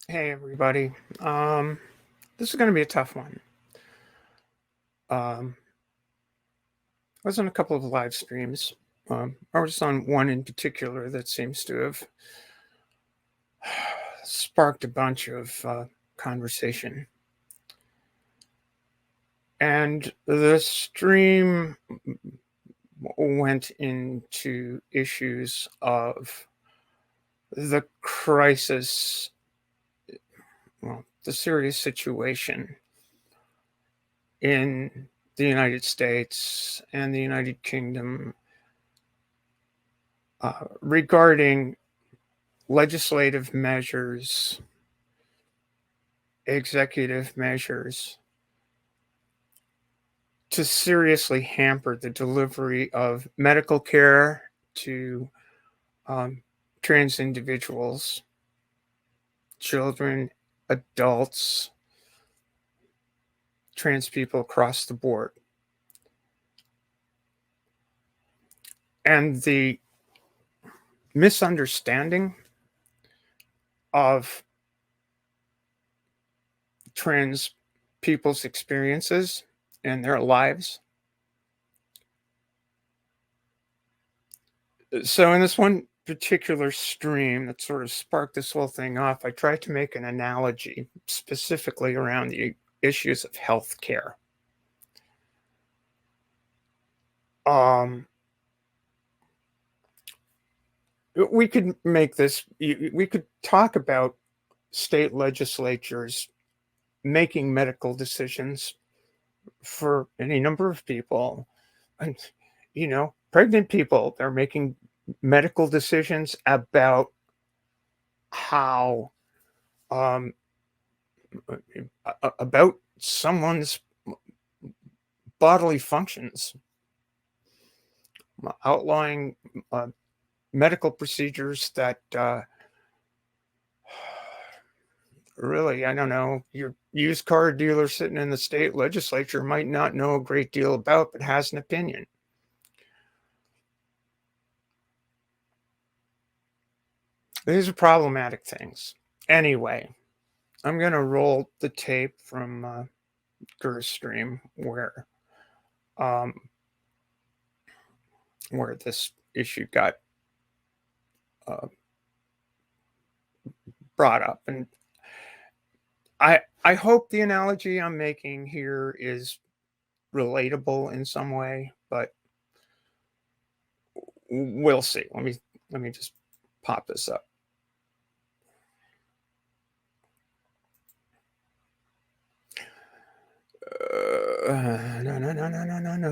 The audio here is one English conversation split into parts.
Hey everybody. This is going to be a tough one. I was on a couple of live streams. I was on one in particular that seems to have sparked a bunch of conversation. And the stream went into issues of the crisis, well, the serious situation in the United States and the United Kingdom regarding legislative measures, executive measures to seriously hamper the delivery of medical care to trans individuals, children, adults, trans people across the board. And the misunderstanding of trans people's experiences and their lives. So, in this one particular stream that sort of sparked this whole thing off, I tried to make an analogy specifically around the issues of healthcare. We could make this, we could talk about state legislatures making medical decisions for any number of people. And, pregnant people, they're making medical decisions how, um, about someone's bodily functions, outlawing medical procedures that really, I don't know, your used car dealer sitting in the state legislature might not know a great deal about, but has an opinion. These are problematic things. Anyway, I'm going to roll the tape from Gur's stream um, where this issue got uh, brought up. And I hope the analogy I'm making here is relatable in some way, but we'll see. Let me just pop this up.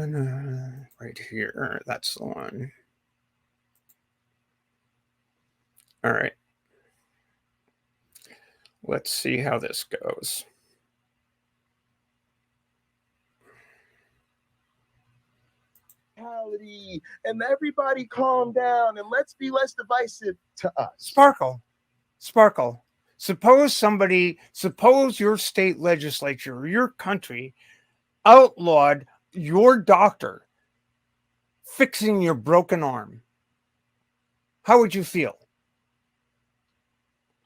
No. Right here. That's the one. All right. Let's see how this goes. And everybody calm down and let's be less divisive to us. Sparkle. Suppose your state legislature or your country outlawed your doctor fixing your broken arm. How would you feel?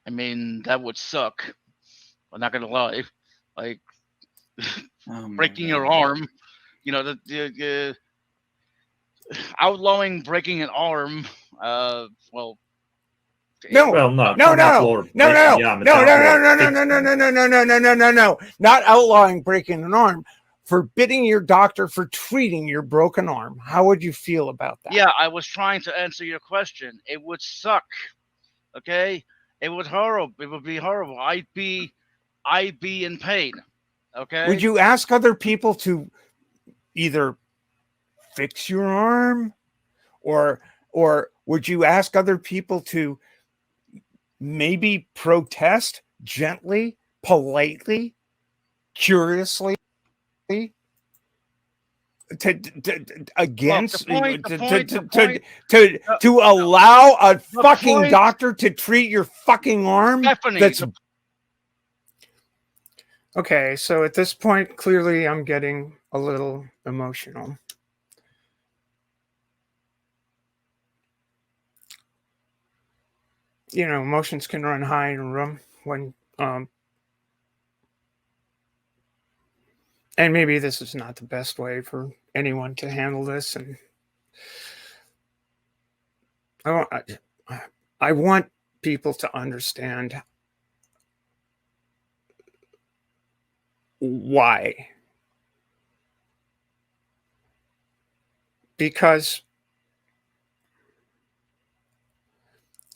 I mean, that would suck. I'm not gonna lie. Like breaking your arm, the outlawing breaking an arm. Well. No, not outlawing breaking an arm, forbidding your doctor for treating your broken arm. How would you feel about that? Yeah, I was trying to answer your question. It would suck. Okay, it would horrible. It would be horrible. I'd be in pain. Okay. Would you ask other people to either fix your arm, or would you ask other people to maybe protest gently, politely, curiously against to allow a fucking doctor to treat your fucking arm? That's okay. So at this point, clearly I'm getting a little emotional. Emotions can run high in a room when Um, and maybe this is not the best way for anyone to handle this. And I want people to understand why. Because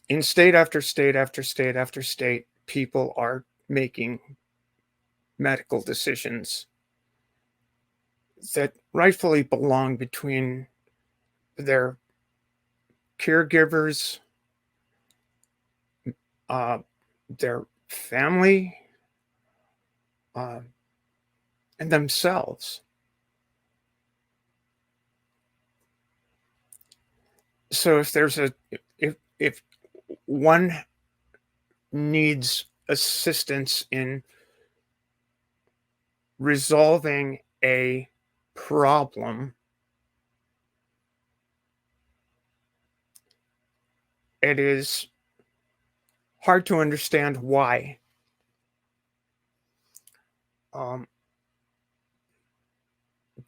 in state after state after state after state, people are making medical decisions that rightfully belong between their caregivers, uh, their family, uh, and themselves. So if one needs assistance in resolving a problem, it is hard to understand why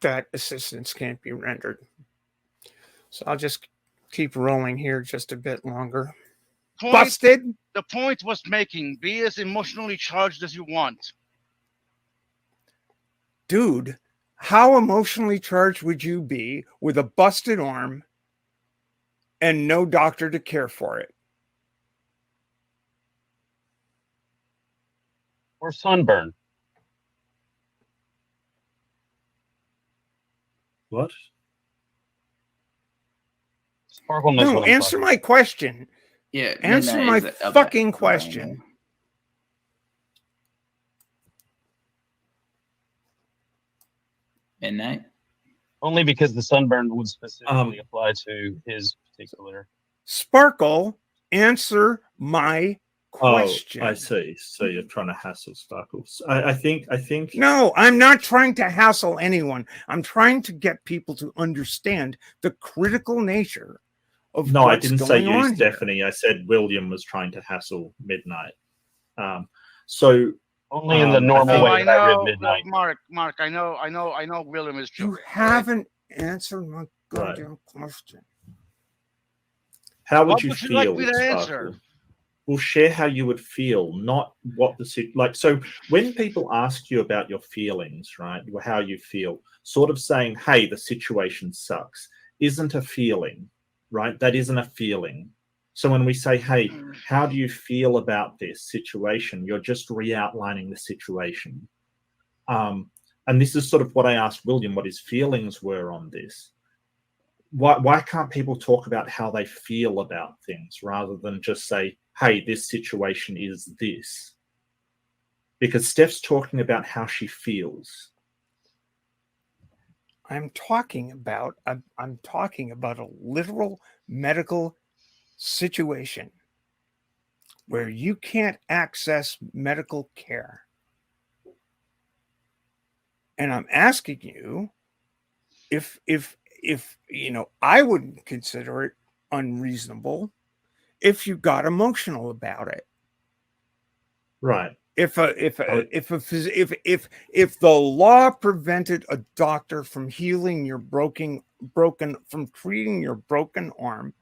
that assistance can't be rendered. So I'll just keep rolling here just a bit longer. Busted. The point was making, be as emotionally charged as you want. Dude, how emotionally charged would you be with a busted arm and no doctor to care for it? Or sunburn. What? Sparkle knows No, what I'm answer talking my question. Yeah. Answer Midnight my is a fucking bad question. brain. Midnight. Only because the sunburn would specifically apply to his particular. Sparkle, answer my question. Oh, I see. So you're trying to hassle Sparkles. I think. No, I'm not trying to hassle anyone. I'm trying to get people to understand the critical nature of No, I what's didn't say going you, on here. Stephanie. I said William was trying to hassle Midnight. So Only in the normal No, way I that I read know, Midnight. Mark. I know. William is You joking. haven't answered my Right. goddamn question. how would What you would you feel, like me to Sparkle? answer? Well, share how you would feel, not what the like. So when people ask you about your feelings, right, or how you feel, sort of saying, "Hey, the situation sucks," isn't a feeling, right? That isn't a feeling. So when we say, "Hey, how do you feel about this situation?" You're just re-outlining the situation. And this is sort of what I asked William, what his feelings were on this. Why can't people talk about how they feel about things rather than just say, hey, this situation is this? Because Steph's talking about how she feels. I'm talking about a literal medical situation where you can't access medical care. And I'm asking you if you know, I wouldn't consider it unreasonable if you got emotional about it. Right. If the law prevented a doctor from healing your broken from treating your broken arm,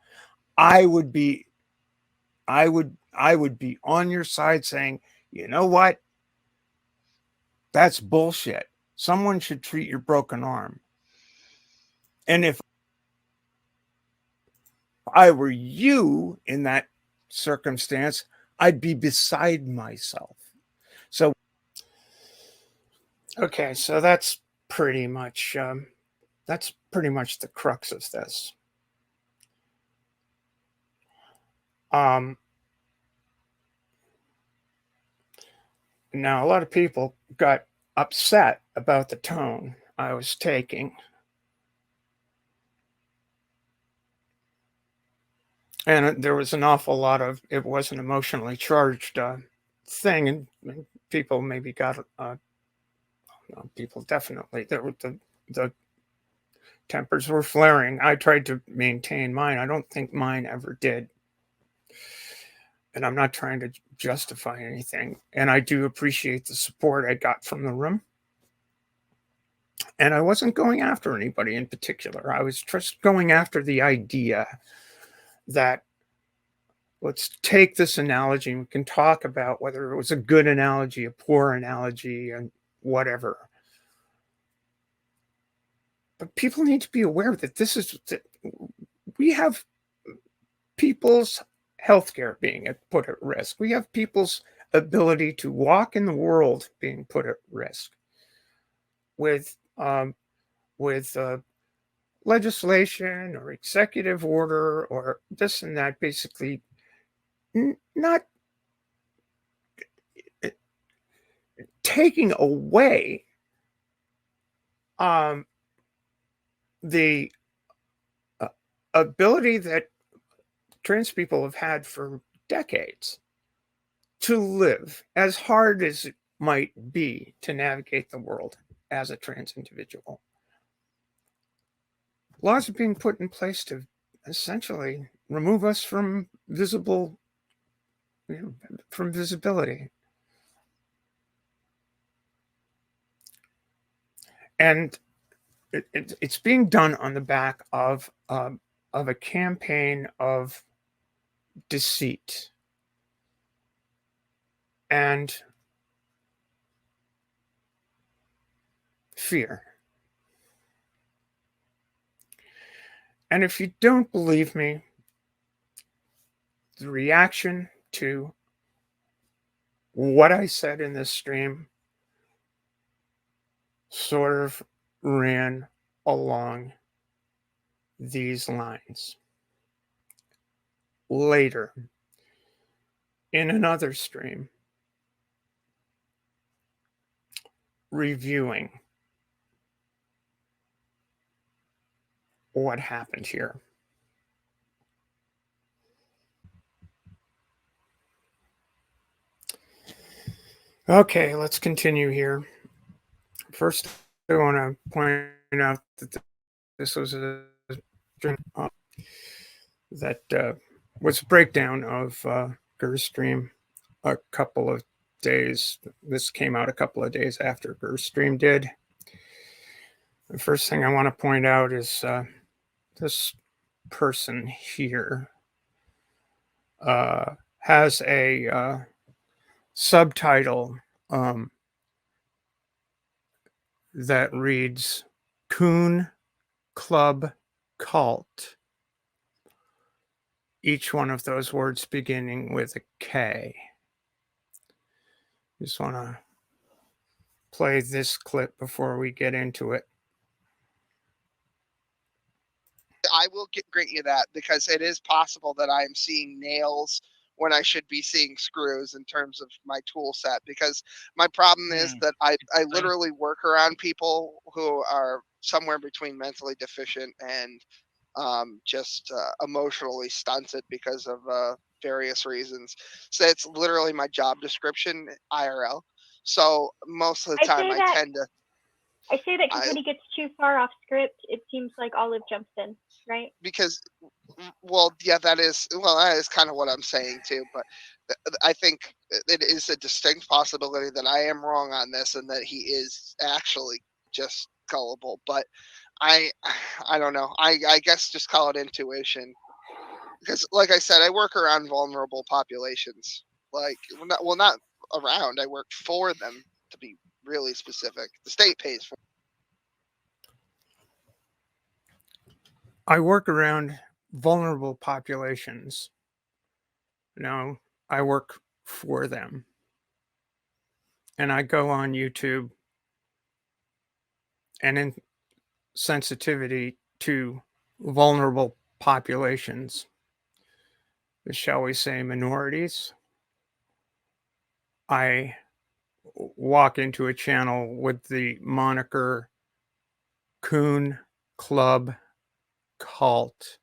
I would be on your side saying, you know what? That's bullshit. Someone should treat your broken arm. And if I were you in that circumstance, I'd be beside myself. So, okay, so that's pretty much the crux of this. Now, a lot of people got upset about the tone I was taking. And there was an awful lot of, it was an emotionally charged thing, and people maybe got, people definitely, the tempers were flaring. I tried to maintain mine. I don't think mine ever did. And I'm not trying to justify anything. And I do appreciate the support I got from the room. And I wasn't going after anybody in particular. I was just going after the idea that let's take this analogy and we can talk about whether it was a good analogy, a poor analogy, and whatever. But people need to be aware that that we have people's healthcare being put at risk. We have people's ability to walk in the world being put at risk with legislation or executive order or this and that, basically not taking away the ability that trans people have had for decades to live, as hard as it might be to navigate the world as a trans individual. Laws are being put in place to essentially remove us from visibility. And it's being done on the back of a campaign of deceit and fear. And if you don't believe me, the reaction to what I said in this stream sort of ran along these lines. Later, in another stream, reviewing what happened here. Okay, let's continue here. First, I want to point out that this was a stream that was a breakdown of Gur's stream a couple of days. This came out a couple of days after Gur's stream did. The first thing I want to point out is this person here has a subtitle that reads Coon Club Cult. Each one of those words beginning with a K. Just want to play this clip before we get into it. I will grant you that, because it is possible that I am seeing nails when I should be seeing screws in terms of my tool set, because my problem is that I literally work around people who are somewhere between mentally deficient and just emotionally stunted because of various reasons. So it's literally my job description IRL. So most of the time I tend to. I say that because when he gets too far off script, it seems like Olive jumps in, right? Because, well, yeah, that is kind of what I'm saying too. But I think it is a distinct possibility that I am wrong on this and that he is actually just gullible. But I don't know. I guess just call it intuition. Because, like I said, I work around vulnerable populations. Like, not around. I work for them, to be really specific. The state pays for. I work around vulnerable populations. No, I work for them. And I go on YouTube and in sensitivity to vulnerable populations, shall we say minorities, I walk into a channel with the moniker Coon Club Cult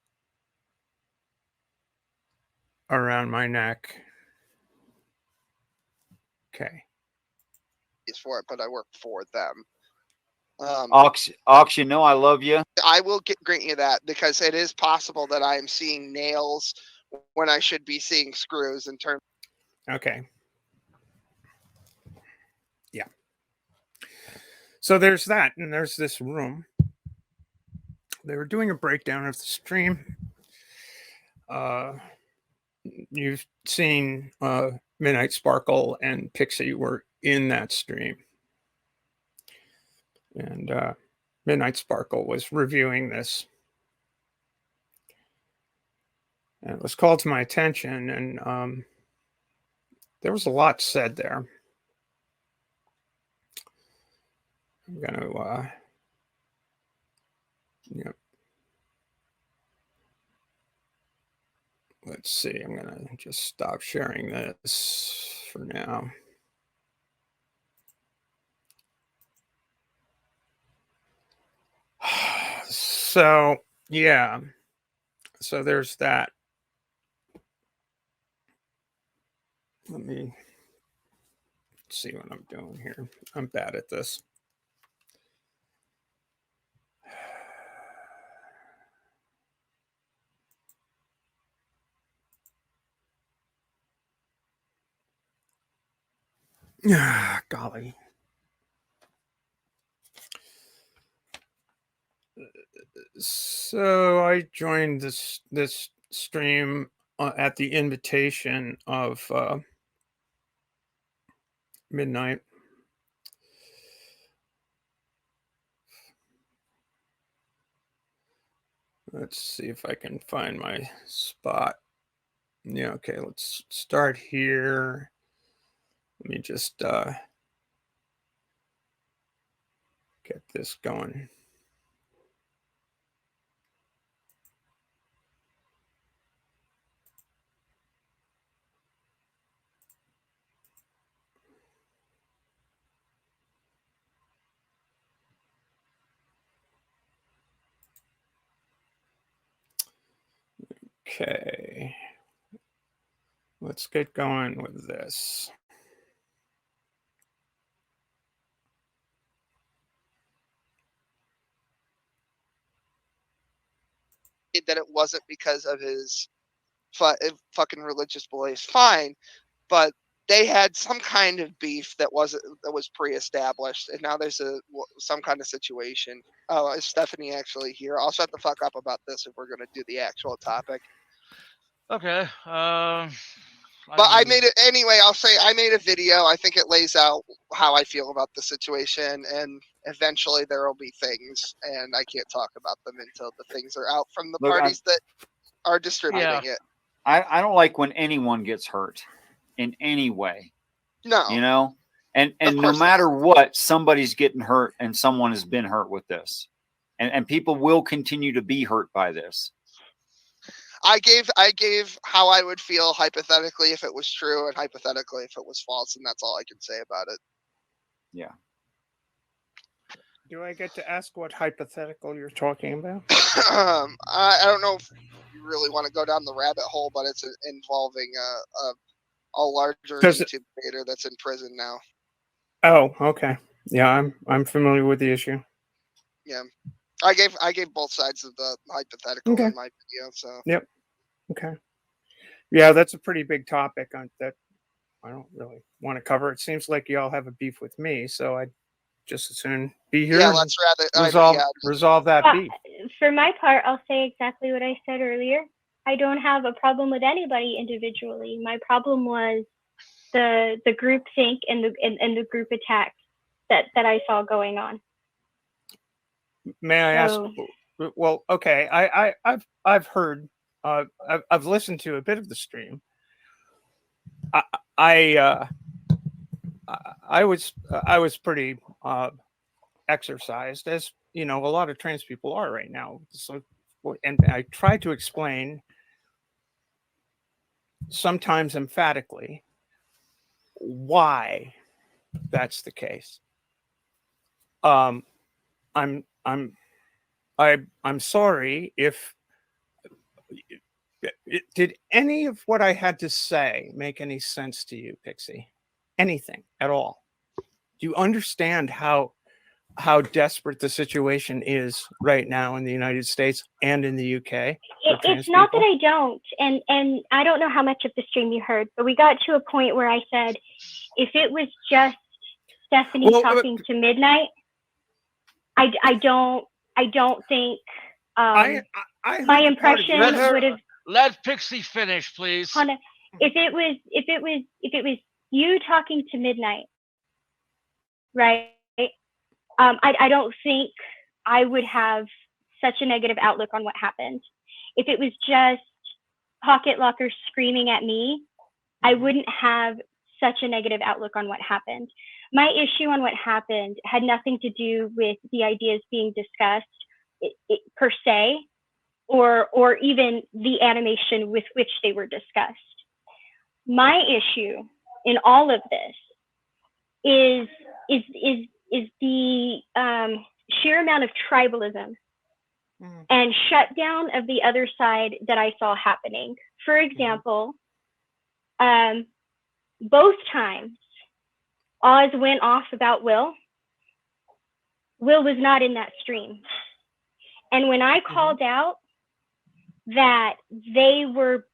around my neck. Okay. For it, but I work for them. Ox, you know I love you. I will grant you that, because it is possible that I am seeing nails when I should be seeing screws in terms. Okay. Yeah. So there's that, and there's this room. They were doing a breakdown of the stream. You've seen Midnight Sparkle and Pixie were in that stream. And Midnight Sparkle was reviewing this. And it was called to my attention, and there was a lot said there. I'm going to, yep. Let's see. I'm going to just stop sharing this for now. So, yeah. So there's that. Let me see what I'm doing here. I'm bad at this. Golly. So I joined this stream at the invitation of Midnight. Let's see if I can find my spot. Yeah, okay, let's start here. Let me just get this going. Okay, let's get going with this. That it wasn't because of his fucking religious beliefs. Fine, but they had some kind of beef that was pre-established, and now there's some kind of situation. Oh, is Stephanie actually here? I'll shut the fuck up about this if we're gonna do the actual topic. Okay. But I made it anyway. I'll say I made a video. I think it lays out how I feel about the situation, and eventually there will be things, and I can't talk about them until the things are out from the Look, parties that are distributing it. I don't like when anyone gets hurt in any way. No. You know? And no matter what, somebody's getting hurt, and someone has been hurt with this. And people will continue to be hurt by this. I gave how I would feel hypothetically if it was true, and hypothetically if it was false, and that's all I can say about it. Yeah. Do I get to ask what hypothetical you're talking about? I don't know if you really want to go down the rabbit hole, but it's involving a larger YouTube creator that's in prison now. Oh, okay. Yeah, I'm familiar with the issue. Yeah, I gave both sides of the hypothetical in my video. So yep. Okay. Yeah, that's a pretty big topic that I don't really want to cover. It seems like y'all have a beef with me, so I'd just as soon be here. Yeah, let's resolve that beef. For my part, I'll say exactly what I said earlier. I don't have a problem with anybody individually. My problem was the group think and the group attack that I saw going on. May I ask? Well, okay. I've heard. I've listened to a bit of the stream. I was pretty exercised, as you know, a lot of trans people are right now. So, and I try to explain, sometimes emphatically, why that's the case. I'm sorry if. Did any of what I had to say make any sense to you, Pixie? Anything at all? Do you understand how how desperate the situation is right now in the United States and in the UK for trans It's not that people? I don't, and I don't know how much of the stream you heard, but we got to a point where I said, if it was just Stephanie Well, talking to Midnight, I don't think I my heard the part of impression yours. would have. Let Pixie finish, please. Hannah, if it was you talking to Midnight, right? I don't think I would have such a negative outlook on what happened. If it was just Pocket Locker screaming at me, I wouldn't have such a negative outlook on what happened. My issue on what happened had nothing to do with the ideas being discussed per se, or even the animation with which they were discussed. My issue in all of this is the sheer amount of tribalism and shutdown of the other side that I saw happening. For example, both times Oz went off about Will was not in that stream. And when I called out that they were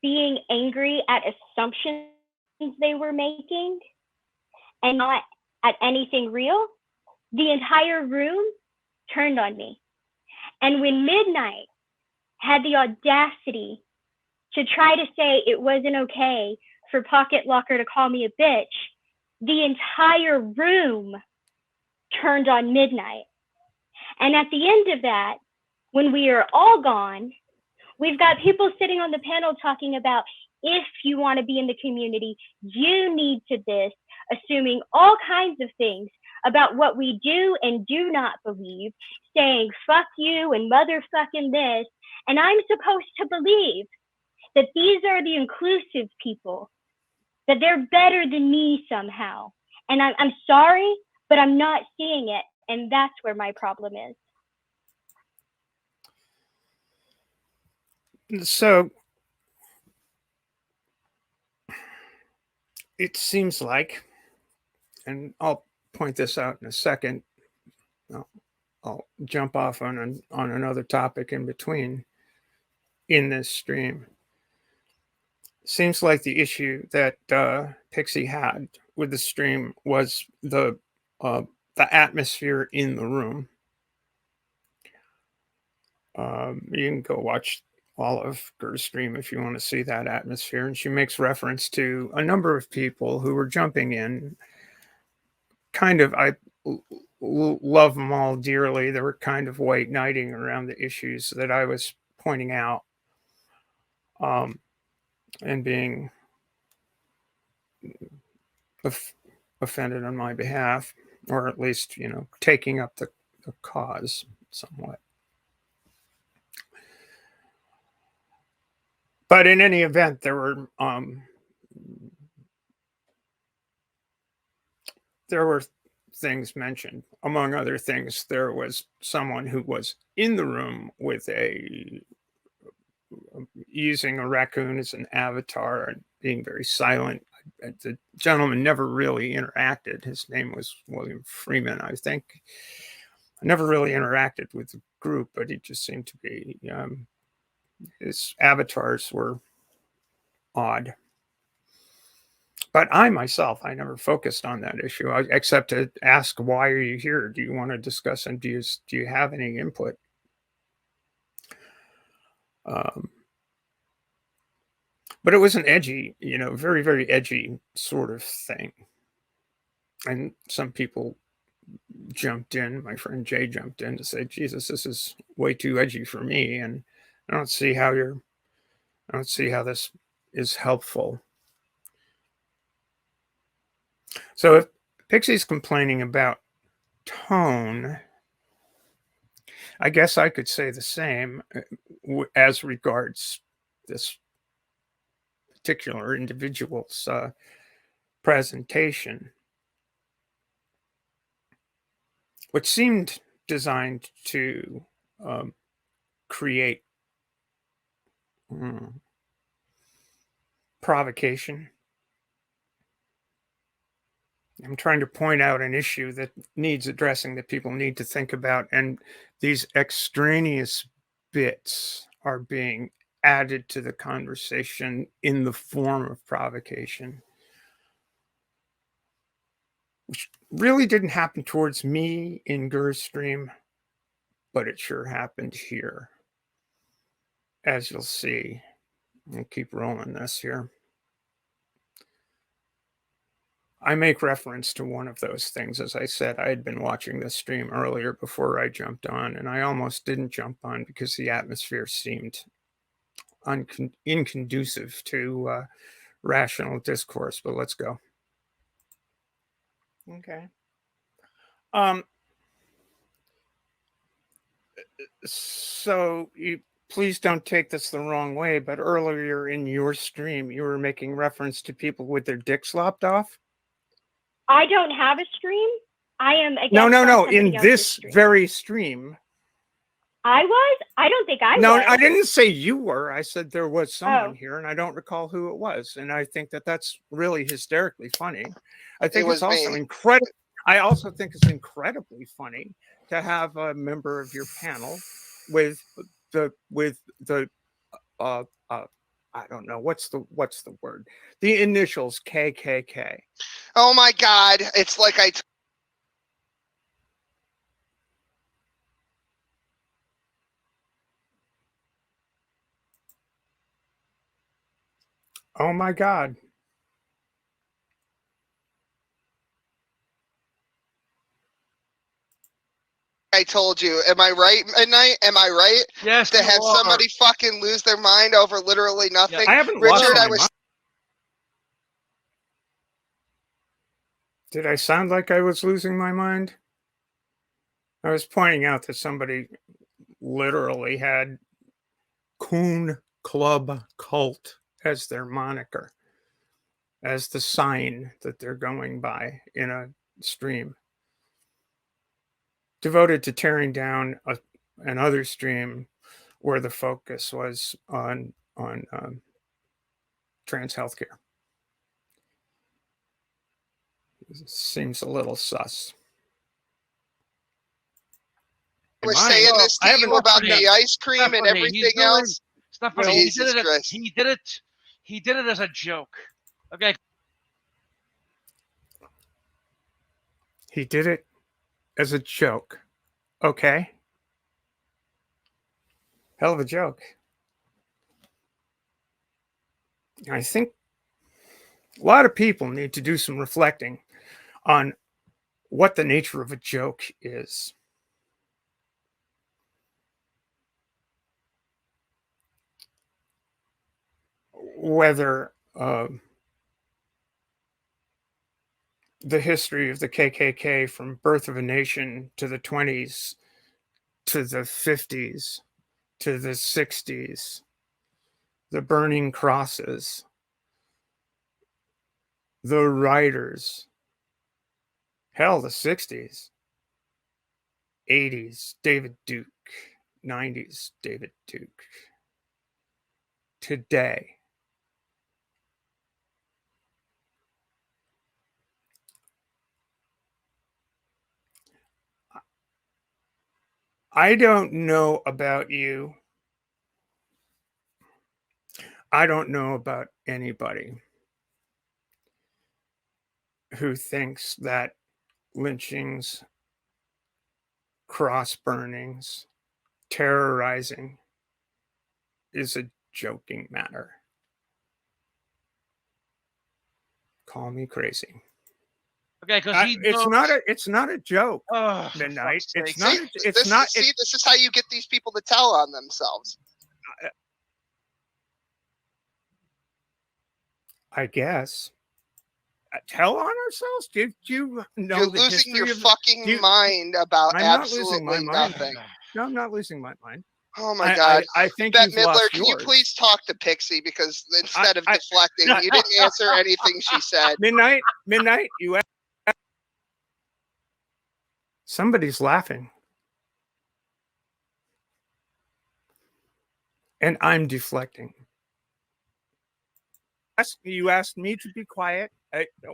being angry at assumptions they were making and not at anything real, the entire room turned on me. And when Midnight had the audacity to try to say it wasn't okay for Pocket Locker to call me a bitch, the entire room turned on Midnight. And at the end of that, when we are all gone, we've got people sitting on the panel talking about, if you want to be in the community, you need to this, assuming all kinds of things about what we do and do not believe, saying fuck you and motherfucking this. And I'm supposed to believe that these are the inclusive people, that they're better than me somehow. And I'm sorry, but I'm not seeing it. And that's where my problem is. So it seems like, and I'll point this out in a second, I'll jump off on another topic in between in this stream. Seems like the issue that Pixie had with the stream was the atmosphere in the room. You can go watch all of Ger's stream if you want to see that atmosphere. And she makes reference to a number of people who were jumping in. Kind of, I love them all dearly. They were kind of white knighting around the issues that I was pointing out, and being offended on my behalf, or at least, taking up the cause somewhat. But in any event, there were things mentioned. Among other things, there was someone who was in the room with using a raccoon as an avatar and being very silent. The gentleman never really interacted. His name was William Freeman, I think. I never really interacted with the group, but he just seemed to be, his avatars were odd. But I never focused on that issue, except to ask, why are you here? Do you want to discuss, and do you have any input? But it was an edgy, very, very edgy sort of thing. And some people jumped in. My friend Jay jumped in to say, Jesus, this is way too edgy for me. And I don't see how this is helpful. So if Pixie's complaining about tone, I guess I could say the same as regards this particular individual's presentation, which seemed designed to create provocation, I'm trying to point out an issue that needs addressing, that people need to think about, and these extraneous bits are being added to the conversation in the form of provocation, which really didn't happen towards me in Gur's stream, but it sure happened here. As you'll see, I'll keep rolling this here. I make reference to one of those things. As I said, I had been watching this stream earlier before I jumped on, and I almost didn't jump on because the atmosphere seemed inconducive to rational discourse. But let's go. Okay. So you please don't take this the wrong way, but earlier in your stream, you were making reference to people with their dicks lopped off. I don't have a stream. I am against No. somebody In else's this stream. very stream. I was? I don't think I No, was. I didn't say you were. I said there was someone Oh. here, and I don't recall who it was. And I think that that's really hysterically funny. I think was it's also me. incredible. I also think it's incredibly funny to have a member of your panel with the I don't know what's the word, the initials KKK. Oh my God! It's like Oh my God. I told you. Am I right, Midnight? Am I right? Yes, To you have are. somebody fucking lose their mind over literally nothing. I haven't lost Richard, my I was. mind. Did I sound like I was losing my mind? I was pointing out that somebody literally had Coon Club Cult as their moniker, as the sign that they're going by in a stream, devoted to tearing down another stream where the focus was on trans healthcare. Seems a little sus. Was saying this to you about the ice cream and everything else. It's not funny. Jesus Christ. He did it as a joke. Okay. He did it as a joke. Okay. Hell of a joke. I think a lot of people need to do some reflecting on what the nature of a joke is. Whether the history of the KKK from Birth of a Nation to the 20s to the 50s to the 60s, the burning crosses, the writers, hell, the 60s, 80s, David Duke, 90s, David Duke, today. I don't know about you. I don't know about anybody who thinks that lynchings, cross burnings, terrorizing is a joking matter. Call me crazy. Okay, because it's not a joke. Oh, Midnight. It's See, not. It's not. See, this is how you get these people to tell on themselves. I guess. Tell on ourselves? Do you know You're the losing your history fucking mind about I'm not losing my absolutely mind. nothing. No, I'm not losing my mind. Oh my God! I think Bette you've lost Midler, can you yours. please talk to Pixie, because instead of deflecting, you didn't answer anything she said. Midnight. You. Somebody's laughing, and I'm deflecting. you asked me to be quiet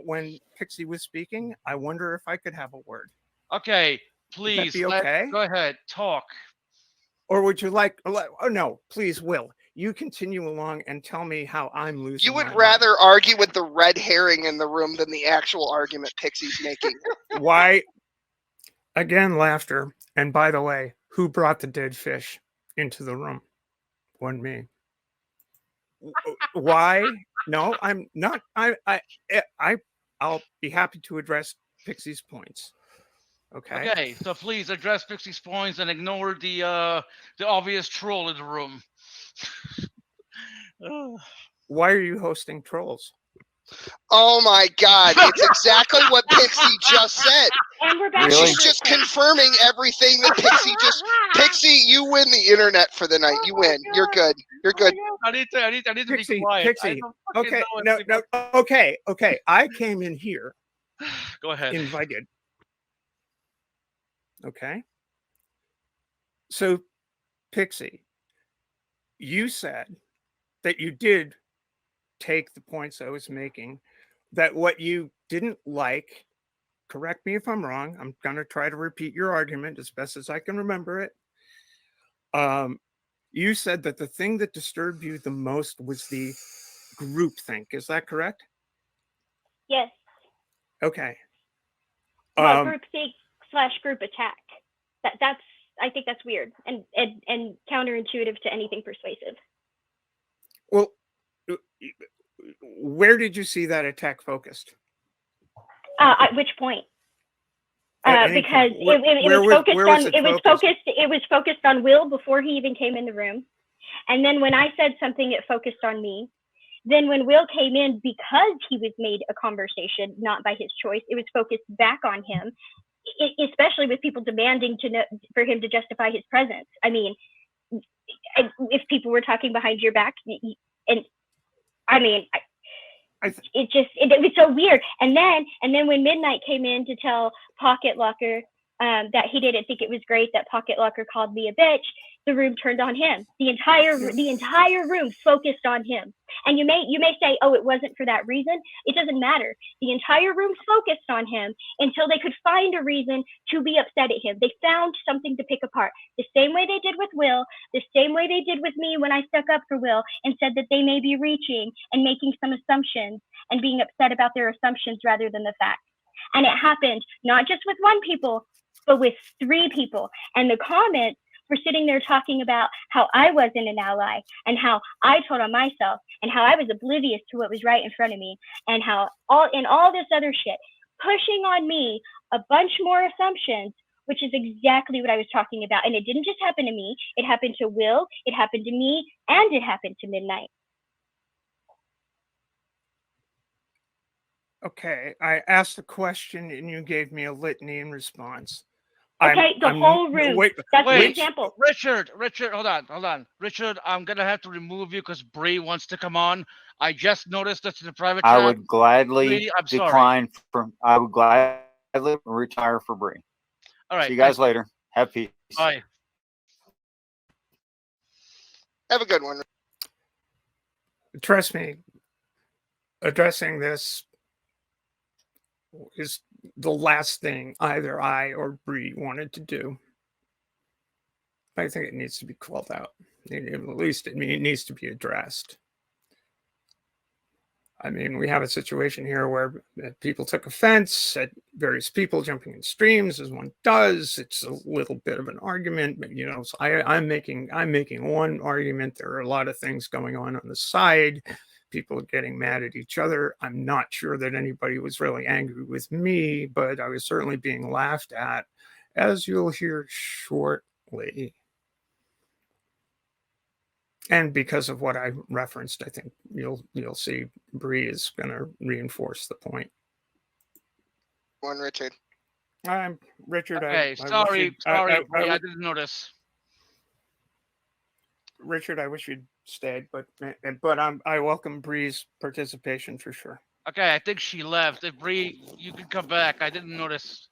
when Pixie was speaking. I wonder if I could have a word. Okay, please, be okay? go ahead, talk. Or would you like? Oh no, please, Will. You continue along and tell me how I'm losing. You would my rather argue with the red herring in the room than the actual argument Pixie's making. mind. Why? Again, laughter. And by the way, who brought the dead fish into the room? Wasn't me. Why? No, I'm not. I'll be happy to address Pixie's points. Okay. Okay, so please address Pixie's points and ignore the obvious troll in the room. Why are you hosting trolls? Oh my God! It's exactly what Pixie just said. And we're back. Really? She's just confirming everything that Pixie just. Pixie, you win the internet for the night. You win. You're good. You're good. I need to Pixie, be quiet. Pixie. I don't fucking Okay, know no. Okay. I came in here Go ahead. invited. Okay. So, Pixie, you said that you did take the points I was making, that what you didn't like, correct me if I'm wrong, I'm going to try to repeat your argument as best as I can remember it. You said that the thing that disturbed you the most was the groupthink. Is that correct? Yes. Okay. Well, groupthink / group attack. That's I think that's weird and counterintuitive to anything persuasive. Well, where did you see that attack focused? At which point? Because point. it was focused on Will before he even came in the room, and then when I said something, it focused on me. Then when Will came in, because he was made a conversation, not by his choice, it was focused back on him, especially with people demanding for him to justify his presence. I mean, if people were talking behind your back, and I mean, it was so weird. And then when Midnight came in to tell Pocket Locker that he didn't think it was great that Pocket Locker called me a bitch, the room turned on him. The entire room focused on him. And you may say, oh, it wasn't for that reason. It doesn't matter. The entire room focused on him until they could find a reason to be upset at him. They found something to pick apart. The same way they did with Will, the same way they did with me when I stuck up for Will and said that they may be reaching and making some assumptions and being upset about their assumptions rather than the facts. And it happened not just with one people, but with 3 people. And the comments were sitting there talking about how I wasn't an ally and how I told on myself and how I was oblivious to what was right in front of me and how all this other shit, pushing on me a bunch more assumptions, which is exactly what I was talking about. And it didn't just happen to me. It happened to Will, it happened to me, and it happened to Midnight. Okay, I asked a question and you gave me a litany in response. Okay, whole room. That's an example. Richard, hold on. Richard, I'm gonna have to remove you because Bree wants to come on. I just noticed this in the private chat. I would gladly Bree, I'm decline from. I would gladly retire for Bree. All right. See you guys later. Have peace. Bye. Have a good one. Trust me, addressing this is the last thing either I or Bree wanted to do. I think it needs to be called out. At least it needs to be addressed. I mean, we have a situation here where people took offense at various people jumping in streams, as one does. It's a little bit of an argument, but so I'm making one argument. There are a lot of things going on the side. People are getting mad at each other. I'm not sure that anybody was really angry with me, but I was certainly being laughed at, as you'll hear shortly. And because of what I referenced, I think you'll see Bree is going to reinforce the point. One, Richard. I'm Richard. Okay, sorry, Bree, I didn't notice. Richard, I wish you'd stayed, but I welcome Bree's participation for sure. Okay, I think she left. If Bree, you can come back. I didn't notice.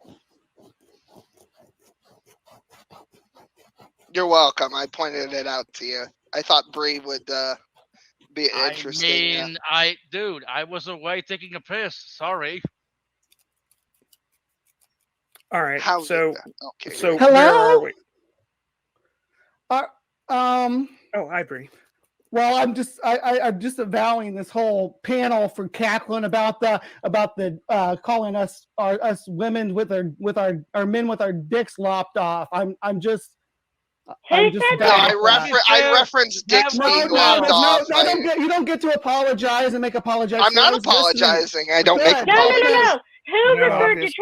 You're welcome. I pointed it out to you. I thought Bree would be interesting. I mean, I was away taking a piss. Sorry. All right. How So okay. so here- where Hello? are we? Oh, hi, Bree. Well, I'm just avowing this whole panel for cackling about the calling us women with our men with our dicks lopped off. I'm just Who just said no, done that? with that. I referenced dicks No, being no, lopped off. you don't get to apologize and make apologize. I'm not apologizing. I don't make Good. No, no, apologies. no, no. Who No, referred to obvious-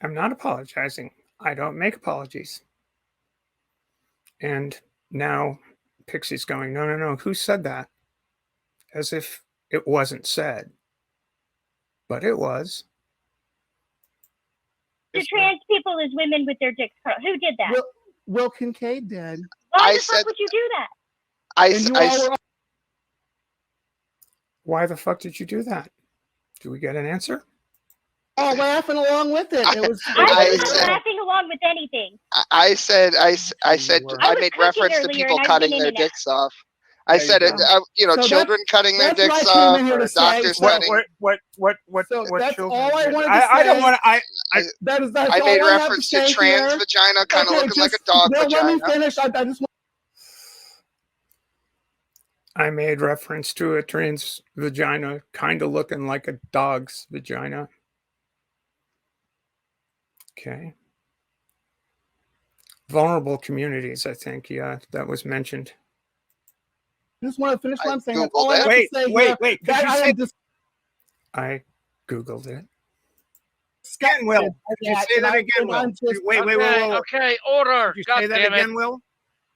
I'm not apologizing. I don't make apologies. And now Pixie's going, no, no, no. Who said that? As if it wasn't said. But it was. trans people as women with their dicks curled? Who did that? Will Kincaid did. Why I the fuck said- would you do that? And you all were Why the fuck did you do that? Do we get an answer? all laughing along with it. It was. I was I not said- laughing along with anything. I said You were. I was made cooking reference to earlier people and I cutting went in their and out. dicks off. I There you said it. go. So Children cutting their that's what dicks I came off, in here or to say. doctors So- cutting. So What that's children all I did? wanted to I don't say. want to. That's I all made I have reference to say trans here. vagina kind of Okay, looking like a just- dog Bill, vagina. Let me finish. I just I made reference to a trans vagina kind of looking like a dog's vagina. Okay. Vulnerable communities, I think. Yeah, that was mentioned. want to finish what I I'm saying. That's Googled all I it. have Wait, to say wait, here. wait. Could That you I say am just I Googled it? Again, Will. Could you that, say and that I- again, and Will? I'm just- Wait, wait, Okay, wait, wait. okay, order. Could you God say that damn again, it. Will?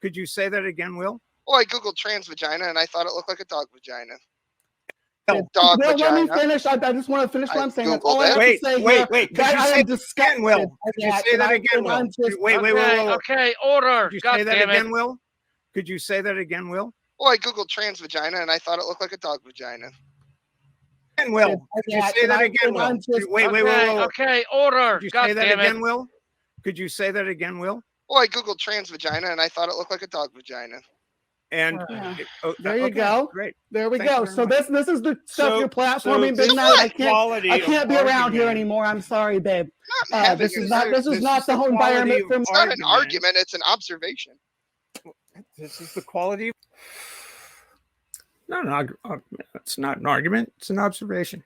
Could you say that again, Will? Well, I googled trans vagina and I thought it looked like a dog vagina. No. Dog Bill, let me vagina. finish. I just want to finish what I I'm saying. That's all I Googled have it. Wait, to say wait, here. wait. Could That you I say am that disgusted again, Will? by Could you that, say and that I- again, and Will? I'm just- Wait, wait, wait, Okay, wait, wait. okay, order. Could you God say that damn again, it. Will? Could you say that again, Will? Well, I googled trans vagina and I thought it looked like a dog vagina. Again, Will. Could you say that again, and Will? I'm just- Wait, wait, wait, Okay, wait, wait. okay, order. Could you God say that damn again, it. Will? Could you say that again, Will? Well, I googled trans vagina and I thought it looked like a dog vagina. And Yeah. oh, There you okay, go. Great. There we Thank you go. very So much. this is the stuff you're platforming, this Big Night. I is the quality can't of be around here argument. anymore. I'm sorry, babe. I'm not having This is an not argument. this is not the the whole quality environment of for It's not an argument, it's an observation. This is the quality. No, no, it's not an argument. It's an observation.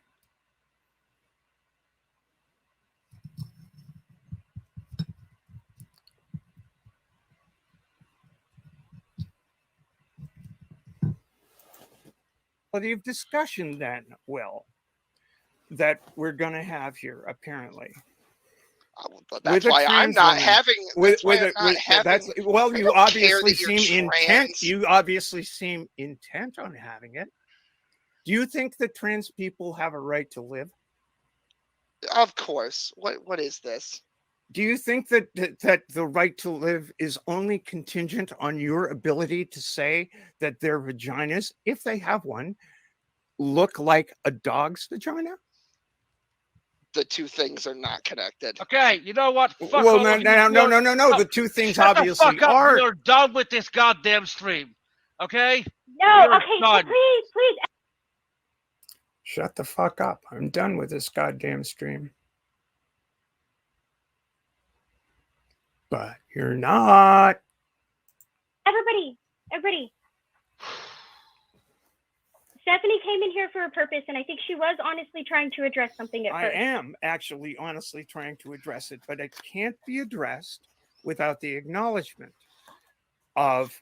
Quality of discussion, then, Will, that we're going to have here, apparently. But that's With a why I'm trans not woman. having. That's why I'm not having. Well, I you don't care obviously that you're seem intent. trans. You obviously seem intent on having it. Do you think that trans people have a right to live? Of course. What is this? Do you think that the right to live is only contingent on your ability to say that their vaginas, if they have one, look like a dog's vagina? The two things are not connected. Okay, you know what? Fuck Well, all no, of you. no, no, You're- no, no, no. The two things Shut obviously the fuck up. are. You're done with this goddamn stream. Okay? No, You're okay, so done. please, Shut the fuck up. I'm done with this goddamn stream. But you're not. everybody. Stephanie came in here for a purpose, and I think she was honestly trying to address something at I first. am actually honestly trying to address it, but it can't be addressed without the acknowledgement of,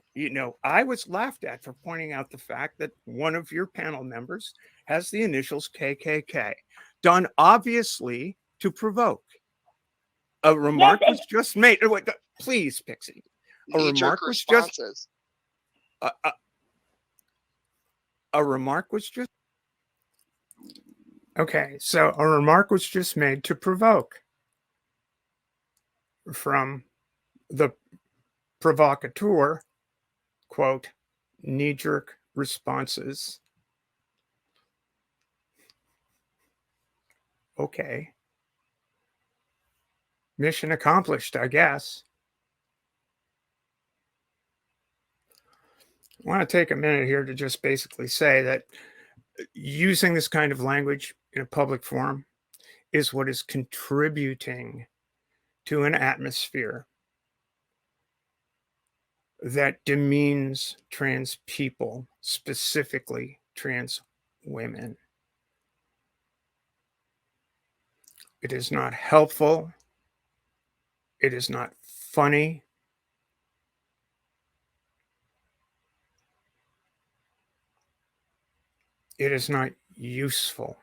I was laughed at for pointing out the fact that one of your panel members has the initials KKK, done obviously to provoke. A remark Yes, was just made. Please, Pixie. A Knee-jerk remark was just responses. a remark was just okay. So a remark was just made to provoke from the provocateur, quote, knee-jerk responses. Okay. Mission accomplished, I guess. I want to take a minute here to just basically say that using this kind of language in a public forum is what is contributing to an atmosphere that demeans trans people, specifically trans women. It is not helpful. It is not funny. It is not useful.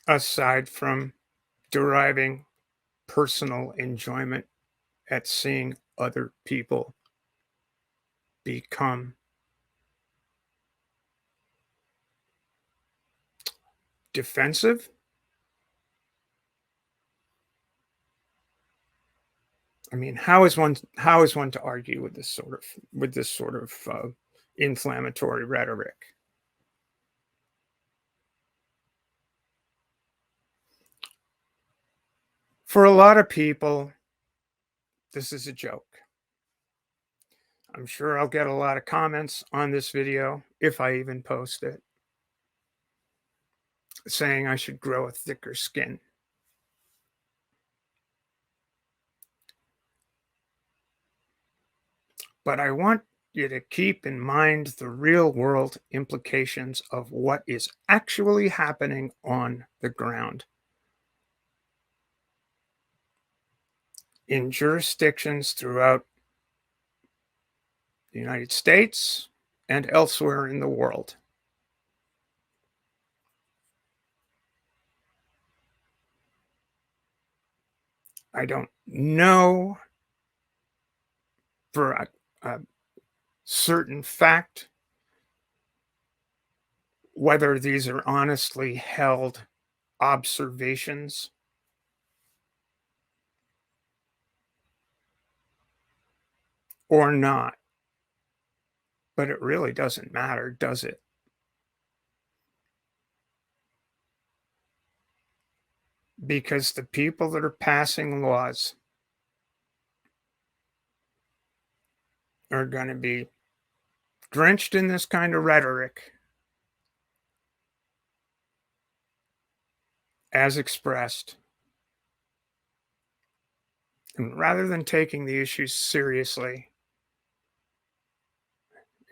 Aside from deriving personal enjoyment at seeing other people become defensive. I mean, how is one to argue with this sort of inflammatory rhetoric? For a lot of people, this is a joke. I'm sure I'll get a lot of comments on this video, if I even post it, saying I should grow a thicker skin. But I want you to keep in mind the real world implications of what is actually happening on the ground. In jurisdictions throughout the United States and elsewhere in the world. I don't know for a certain fact whether these are honestly held observations or not. But it really doesn't matter, does it? Because the people that are passing laws are going to be drenched in this kind of rhetoric as expressed. And rather than taking the issues seriously,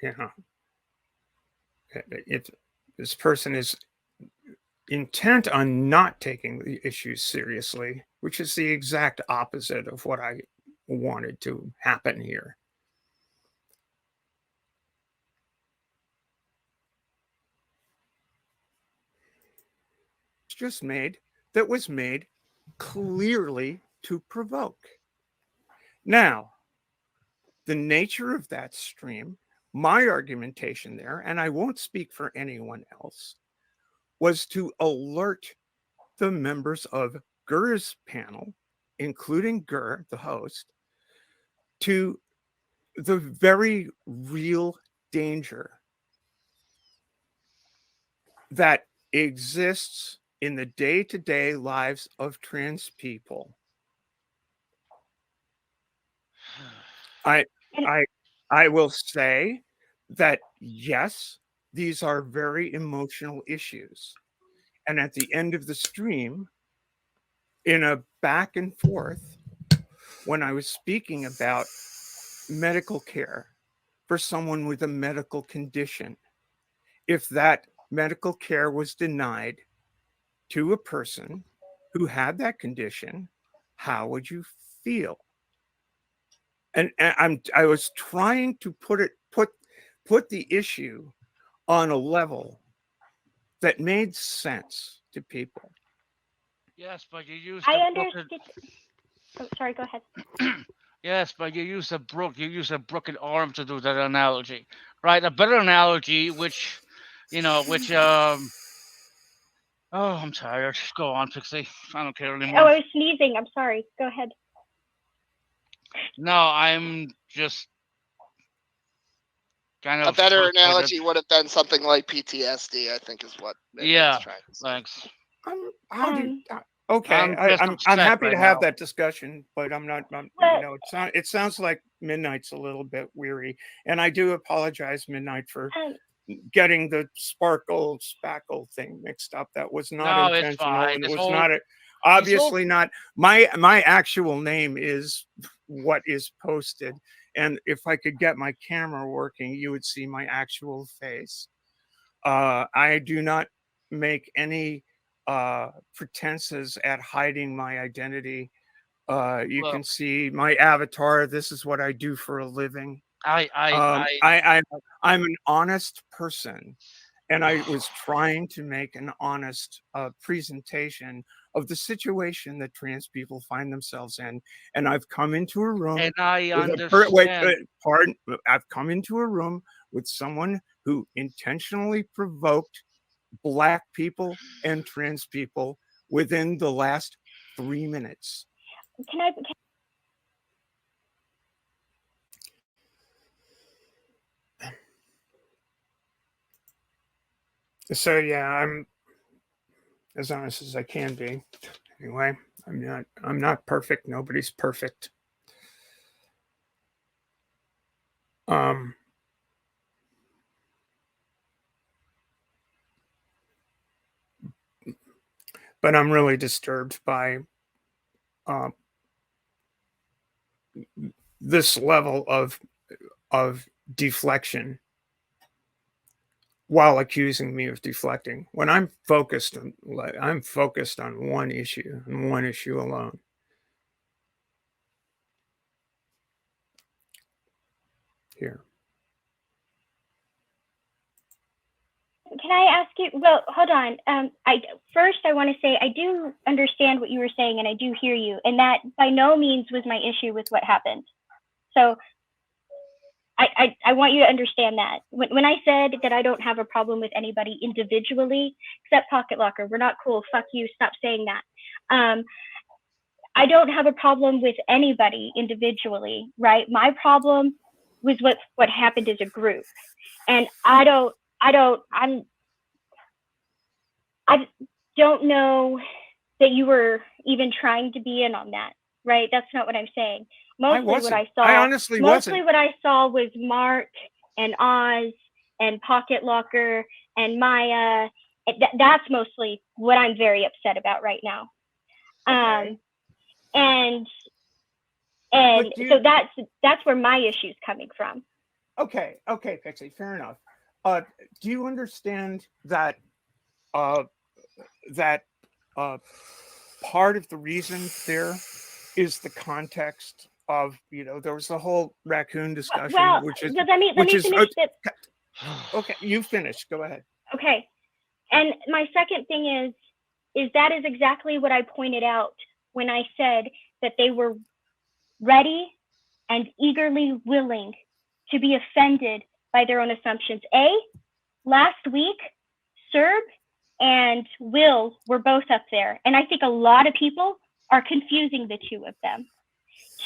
if this person is intent on not taking the issues seriously, which is the exact opposite of what I wanted to happen here. Just made that was made clearly to provoke. Now, the nature of that stream, my argumentation there, and I won't speak for anyone else, was to alert the members of Gur's panel, including Gur, the host, to the very real danger that exists in the day-to-day lives of trans people. I will say that, yes, these are very emotional issues. And at the end of the stream, in a back and forth, when I was speaking about medical care for someone with a medical condition, if that medical care was denied to a person who had that condition, how would you feel? And I was trying to put the issue on a level that made sense to people. Yes, but you use. I understood. Oh, sorry. Go ahead. Yes, but you use a broken arm to do that analogy, right? A better analogy, which oh, I'm tired. Go on, Pixie. I don't care anymore. Oh, I was sneezing. I'm sorry. Go ahead. No, I'm just kind of. A better analogy would have been something like PTSD, I think, is what. Yeah. Trying to say. Thanks. Okay, just I'm upset happy right to have now. that discussion, but I'm not. Well, It sounds like Midnight's a little bit weary, and I do apologize, Midnight, for um, getting the sparkle spackle thing mixed up. That was not No, it's intentional, fine. and it This was whole not this whole obviously not my actual name is what is posted, and if I could get my camera working, you would see my actual face. I do not make any pretenses at hiding my identity. You well, can see my avatar. This is what I do for a living. I I Um, I I, I I'm an honest person, and I was trying to make an honest presentation of the situation that trans people find themselves in. And I've come into a room and I with understand. pardon. I've come into a room with someone who intentionally provoked black people and trans people within the last 3 minutes. can I? So yeah, I'm as honest as I can be. Anyway, I'm not perfect. Nobody's perfect. Um but I'm really disturbed by um this level of deflection while accusing me of deflecting when I'm focused on one issue and one issue alone. Here. Can I ask you? Well, hold on. I want to say I do understand what you were saying, and I do hear you, and that by no means was my issue with what happened. So I want you to understand that when I said that I don't have a problem with anybody individually, except Pocket Locker, we're not cool. Fuck you. Stop saying that. I don't have a problem with anybody individually, right? My problem was what happened as a group, and I don't know that you were even trying to be in on that, right? That's not what I'm saying. I honestly wasn't. What I saw was Mark and Oz and Pocket Locker and Maya. That's mostly what I'm very upset about right now. Okay. And But so that's where my issue's coming from. Okay, Pixie, fair enough. Do you understand that that part of the reason there is the context of there was the whole raccoon discussion, Well, which is let me finish it. Okay, you finish. Go ahead. Okay, and my second thing is that is exactly what I pointed out when I said that they were ready and eagerly willing to be offended by their own assumptions. Last week, Serb and Will were both up there, and I think a lot of people are confusing the two of them.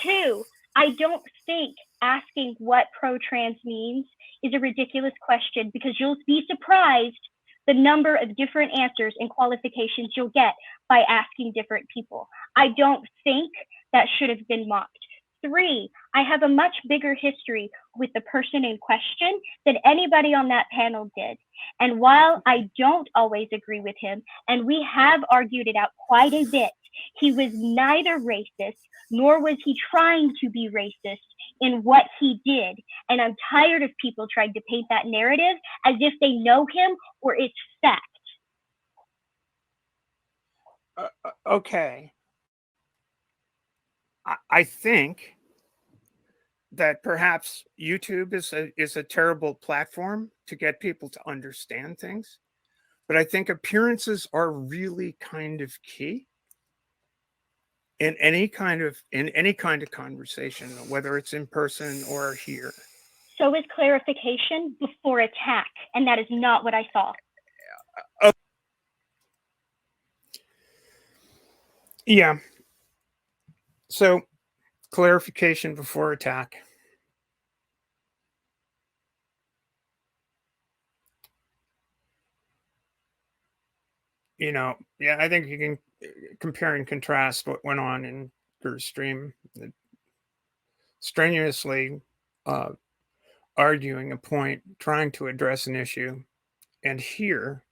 2, I don't think asking what pro-trans means is a ridiculous question, because you'll be surprised the number of different answers and qualifications you'll get by asking different people. I don't think that should have been mocked. 3, I have a much bigger history with the person in question than anybody on that panel did. And while I don't always agree with him, and we have argued it out quite a bit, he was neither racist, nor was he trying to be racist in what he did. And I'm tired of people trying to paint that narrative as if they know him or it's fact. Okay. I think that perhaps YouTube is a terrible platform to get people to understand things, but I think appearances are really kind of key in any kind of conversation, whether it's in person or here. So is clarification before attack, and that is not what I saw. Yeah. So clarification before attack. yeah, I think you can compare and contrast what went on in Ger's stream, strenuously uh, arguing a point, trying to address an issue, and here,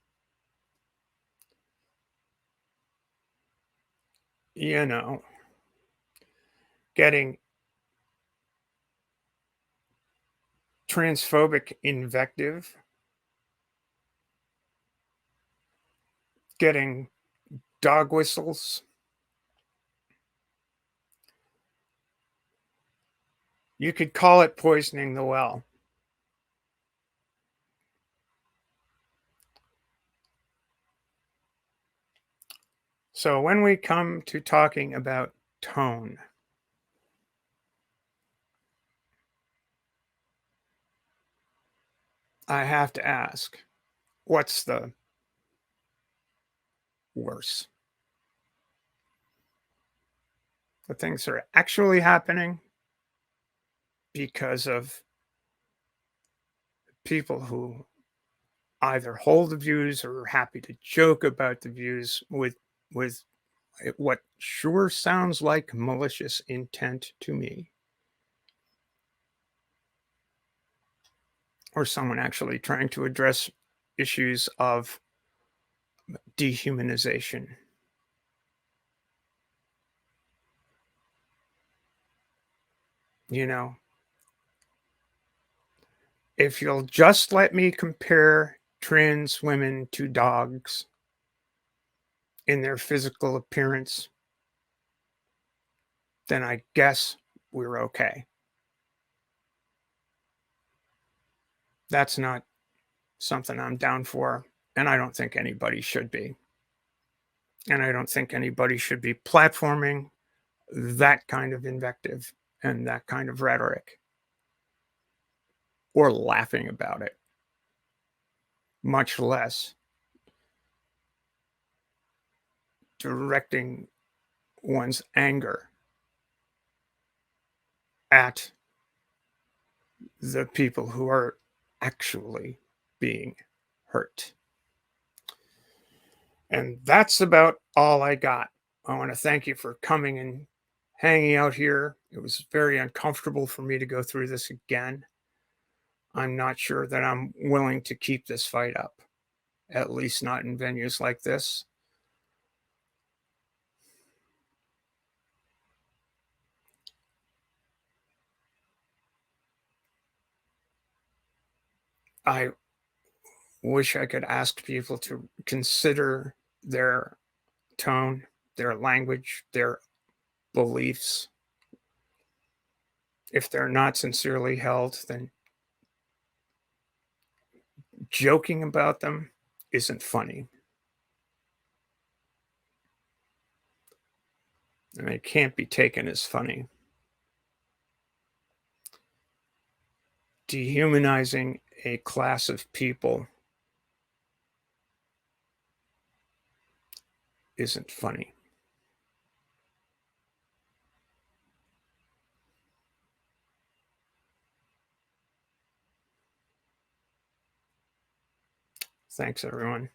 you know, getting transphobic invective, getting dog whistles. You could call it poisoning the well. So when we come to talking about tone, I have to ask, what's the worse? The things that are actually happening because of people who either hold the views or are happy to joke about the views with what sure sounds like malicious intent to me, or someone actually trying to address issues of dehumanization. You know, if you'll just let me compare trans women to dogs in their physical appearance, then I guess we're okay. That's not something I'm down for, and I don't think anybody should be. And I don't think anybody should be platforming that kind of invective and that kind of rhetoric or laughing about it, much less directing one's anger at the people who are actually being hurt. And that's about all I got. I want to thank you for coming and hanging out here. It was very uncomfortable for me to go through this again. I'm not sure that I'm willing to keep this fight up, at least not in venues like this. I wish I could ask people to consider their tone, their language, their beliefs. If they're not sincerely held, then joking about them isn't funny. And it can't be taken as funny. Dehumanizing a class of people isn't funny. Thanks, everyone.